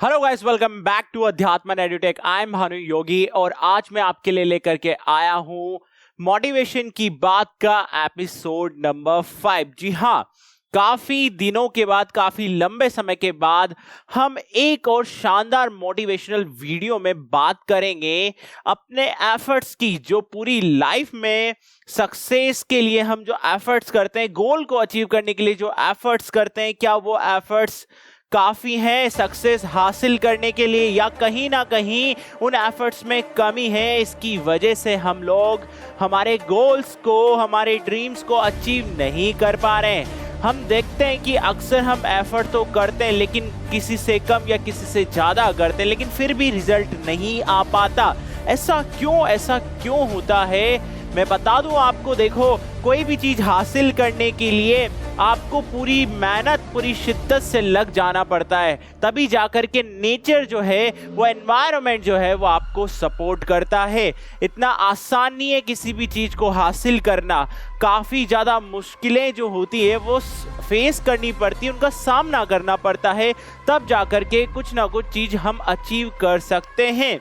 Hello guys, welcome back to Adhyatm edutech. I am Bhanu Yogi और आज मैं आपके लिए लेकर के आया हूं मोटिवेशन की बात का एपिसोड नंबर 5। जी हाँ, काफी दिनों के बाद, काफी लंबे समय के बाद हम एक और शानदार मोटिवेशनल वीडियो में बात करेंगे अपने एफर्ट्स की। जो पूरी लाइफ में सक्सेस के लिए हम जो एफर्ट्स करते हैं, गोल को अचीव करने के लिए जो एफर्ट्स करते हैं, क्या वो एफर्ट्स काफी है सक्सेस हासिल करने के लिए, या कहीं ना कहीं उन एफर्ट्स में कमी है। इसकी वजह से हम लोग हमारे गोल्स को, हमारे ड्रीम्स को अचीव नहीं कर पा रहे हैं। हम देखते हैं कि अक्सर हम एफर्ट तो करते हैं, लेकिन किसी से कम या किसी से ज़्यादा करते हैं, लेकिन फिर भी रिजल्ट नहीं आ पाता। ऐसा क्यों होता है, मैं बता दूं आपको। देखो, कोई भी चीज़ हासिल करने के लिए आपको पूरी मेहनत, पूरी शिद्दत से लग जाना पड़ता है, तभी जाकर के नेचर जो है, वो एनवायरनमेंट जो है, वो आपको सपोर्ट करता है। इतना आसान नहीं है किसी भी चीज़ को हासिल करना। काफ़ी ज़्यादा मुश्किलें जो होती है वो फेस करनी पड़ती है, उनका सामना करना पड़ता है, तब जाकर के कुछ ना कुछ चीज़ हम अचीव कर सकते हैं।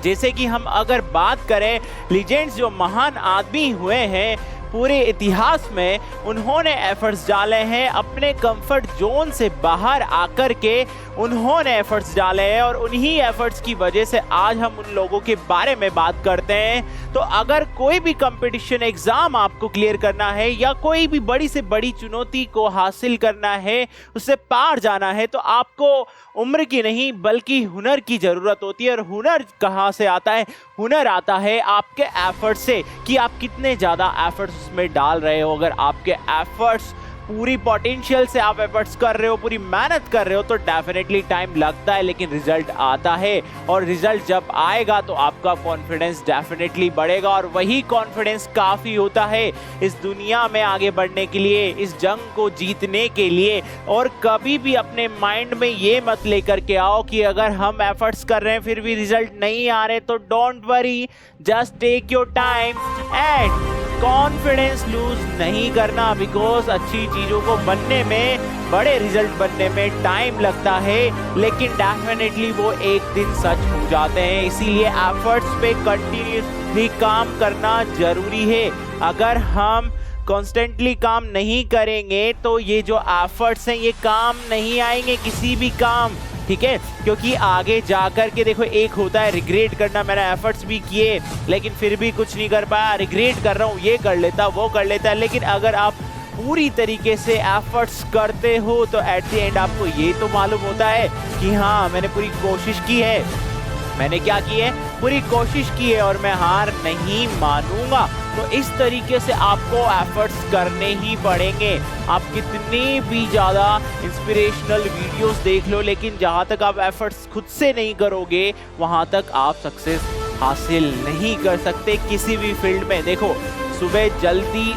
जैसे कि हम अगर बात करें लीजेंड्स, जो महान आदमी हुए हैं पूरे इतिहास में, उन्होंने एफर्ट्स डाले हैं अपने कंफर्ट जोन से बाहर आकर के, उन्होंने एफर्ट्स डाले हैं और उन्हीं एफर्ट्स की वजह से आज हम उन लोगों के बारे में बात करते हैं। तो अगर कोई भी कंपटीशन एग्जाम आपको क्लियर करना है या कोई भी बड़ी से बड़ी चुनौती को हासिल करना है, उससे पार जाना है, तो आपको उम्र की नहीं बल्कि हुनर की ज़रूरत होती है। और हुनर कहाँ से आता है? हुनर आता है आपके एफर्ट से, कि आप कितने ज़्यादा एफर्ट्स उसमें डाल रहे हो। अगर आपके एफर्ट्स पूरी पोटेंशियल से आप एफर्ट्स कर रहे हो, पूरी मेहनत कर रहे हो, तो डेफिनेटली टाइम लगता है, लेकिन रिजल्ट आता है। और रिजल्ट जब आएगा तो आपका कॉन्फिडेंस डेफिनेटली बढ़ेगा, और वही कॉन्फिडेंस काफ़ी होता है इस दुनिया में आगे बढ़ने के लिए, इस जंग को जीतने के लिए। और कभी भी अपने माइंड में ये मत लेकर के आओ कि अगर हम एफर्ट्स कर रहे हैं फिर भी रिजल्ट नहीं आ रहे, तो don't worry, just take your time and confidence lose नहीं करना। बिकॉज अच्छी चीज़ों को बनने में, बड़े रिजल्ट बनने में टाइम लगता है, लेकिन डेफिनेटली वो एक दिन सच हो जाते हैं। इसीलिए एफर्ट्स पे कंटिन्यूसली काम करना जरूरी है। अगर हम कॉन्स्टेंटली काम नहीं करेंगे तो ये जो एफर्ट्स हैं ये काम नहीं आएंगे, किसी भी काम, ठीक है। क्योंकि आगे जाकर के देखो, एक होता है रिग्रेट करना, मैंने एफर्ट्स भी किए लेकिन फिर भी कुछ नहीं कर पाया, रिग्रेट कर रहा हूँ, ये कर लेता, वो कर लेता। लेकिन अगर आप पूरी तरीके से एफर्ट्स करते हो तो एट द एंड आपको ये तो मालूम होता है कि हाँ, मैंने पूरी कोशिश की है, मैंने क्या की है, पूरी कोशिश की है और मैं हार नहीं मानूंगा। तो इस तरीके से आपको एफर्ट्स करने ही पड़ेंगे। आप कितनी भी ज़्यादा इंस्पिरेशनल वीडियोस देख लो, लेकिन जहाँ तक आप एफर्ट्स खुद से नहीं करोगे, वहाँ तक आप सक्सेस हासिल नहीं कर सकते किसी भी फील्ड में। देखो, सुबह जल्दी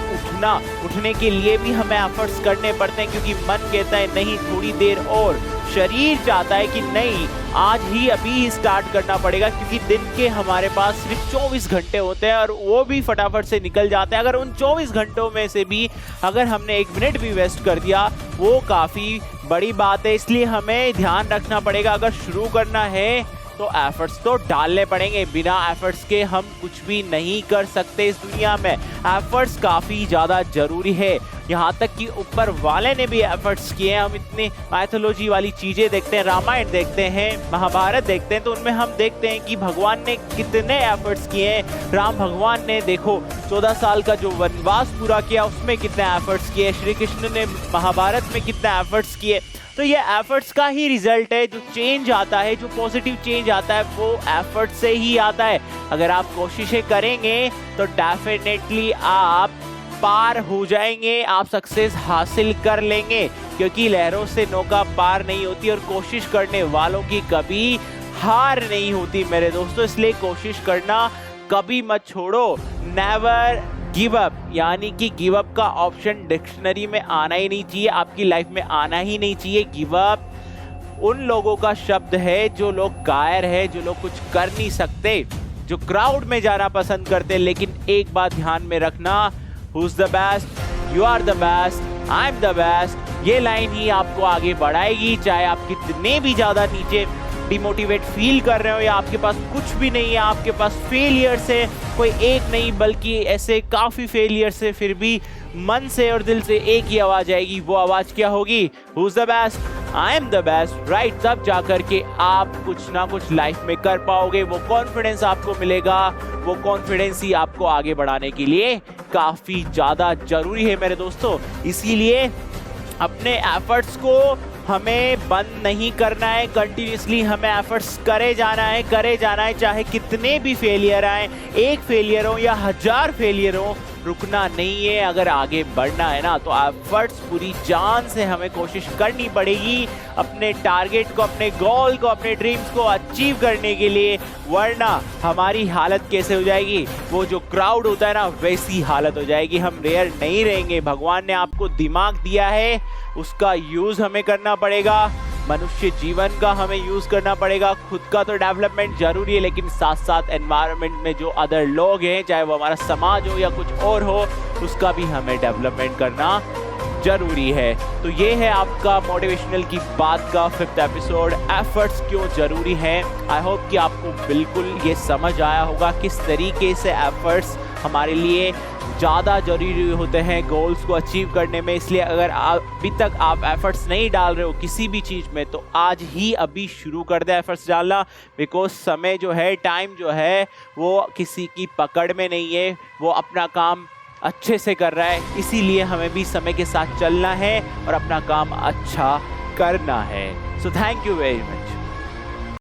उठने के लिए भी हमें एफर्ट्स करने पड़ते हैं, क्योंकि मन कहता है नहीं, थोड़ी देर और, शरीर चाहता है कि नहीं, आज ही अभी स्टार्ट करना पड़ेगा, क्योंकि दिन के हमारे पास सिर्फ 24 घंटे होते हैं और वो भी फटाफट से निकल जाते हैं। अगर उन 24 घंटों में से भी अगर हमने 1 मिनट भी वेस्ट कर दिया, वो काफ़ी बड़ी बात है। इसलिए हमें ध्यान रखना पड़ेगा, अगर शुरू करना है तो एफर्ट्स तो डालने पड़ेंगे। बिना एफर्ट्स के हम कुछ भी नहीं कर सकते इस दुनिया में। एफर्ट्स काफ़ी ज़्यादा ज़रूरी है, यहाँ तक कि ऊपर वाले ने भी एफर्ट्स किए हैं। हम इतनी माइथोलॉजी वाली चीज़ें देखते हैं, रामायण देखते हैं, महाभारत देखते हैं, तो उनमें हम देखते हैं कि भगवान ने कितने एफर्ट्स किए हैं। राम भगवान ने देखो 14 साल का जो वनवास पूरा किया, उसमें कितने एफर्ट्स किए। श्री कृष्ण ने महाभारत में कितने एफर्ट्स किए। तो ये एफर्ट्स का ही रिजल्ट है। जो चेंज आता है, जो पॉजिटिव चेंज आता है, वो एफर्ट से ही आता है। अगर आप कोशिशें करेंगे तो डेफिनेटली आप पार हो जाएंगे, आप सक्सेस हासिल कर लेंगे, क्योंकि लहरों से नौका पार नहीं होती और कोशिश करने वालों की कभी हार नहीं होती मेरे दोस्तों। इसलिए कोशिश करना कभी मत छोड़ो, नेवर गिव अप। यानी कि गिव अप का ऑप्शन डिक्शनरी में आना ही नहीं चाहिए, आपकी लाइफ में आना ही नहीं चाहिए। गिव अप उन लोगों का शब्द है जो लोग कायर है, जो लोग कुछ कर नहीं सकते, जो क्राउड में जाना पसंद करते। लेकिन एक बात ध्यान में रखना, who is the best, you are the best, I am the best, ये लाइन ही आपको आगे बढ़ाएगी। चाहे आप कितने भी ज़्यादा नीचे डिमोटिवेट फील कर रहे हो या आपके पास कुछ भी नहीं है, आपके पास फेलियर्स है, कोई एक नहीं बल्कि ऐसे काफ़ी फेलियर्स है, फिर भी मन से और दिल से एक ही आवाज़ आएगी, वो आवाज़ क्या होगी? Who is the best? I am the best, right? तब जा कर के आप कुछ ना कुछ लाइफ में कर पाओगे, वो कॉन्फिडेंस आपको मिलेगा, वो कॉन्फिडेंस ही आपको आगे बढ़ाने के लिए काफ़ी ज़्यादा ज़रूरी है मेरे दोस्तों। इसीलिए अपने एफर्ट्स को हमें बंद नहीं करना है, कंटिन्यूसली हमें एफर्ट्स करे जाना है, चाहे कितने भी फेलियर आए, एक फेलियर हो या 1000 फेलियर हो, रुकना नहीं है। अगर आगे बढ़ना है ना तो एफर्ट्स पूरी जान से हमें कोशिश करनी पड़ेगी अपने टारगेट को, अपने गोल को, अपने ड्रीम्स को अचीव करने के लिए, वरना हमारी हालत कैसे हो जाएगी? वो जो क्राउड होता है ना वैसी हालत हो जाएगी, हम रेयर नहीं रहेंगे। भगवान ने आपको दिमाग दिया है, उसका यूज़ हमें करना पड़ेगा, मनुष्य जीवन का हमें यूज़ करना पड़ेगा। खुद का तो डेवलपमेंट जरूरी है, लेकिन साथ साथ एनवायरनमेंट में जो अदर लोग हैं, चाहे वो हमारा समाज हो या कुछ और हो, उसका भी हमें डेवलपमेंट करना जरूरी है। तो ये है आपका मोटिवेशनल की बात का 5th एपिसोड, एफर्ट्स क्यों जरूरी है। आई होप कि आपको बिल्कुल ये समझ आया होगा किस तरीके से एफर्ट्स हमारे लिए ज़्यादा ज़रूरी होते हैं गोल्स को अचीव करने में। इसलिए अगर अभी तक आप एफर्ट्स नहीं डाल रहे हो किसी भी चीज़ में, तो आज ही अभी शुरू कर दे एफर्ट्स डालना, बिकॉज समय जो है, टाइम जो है, वो किसी की पकड़ में नहीं है, वो अपना काम अच्छे से कर रहा है। इसीलिए हमें भी समय के साथ चलना है और अपना काम अच्छा करना है। So thank you very much.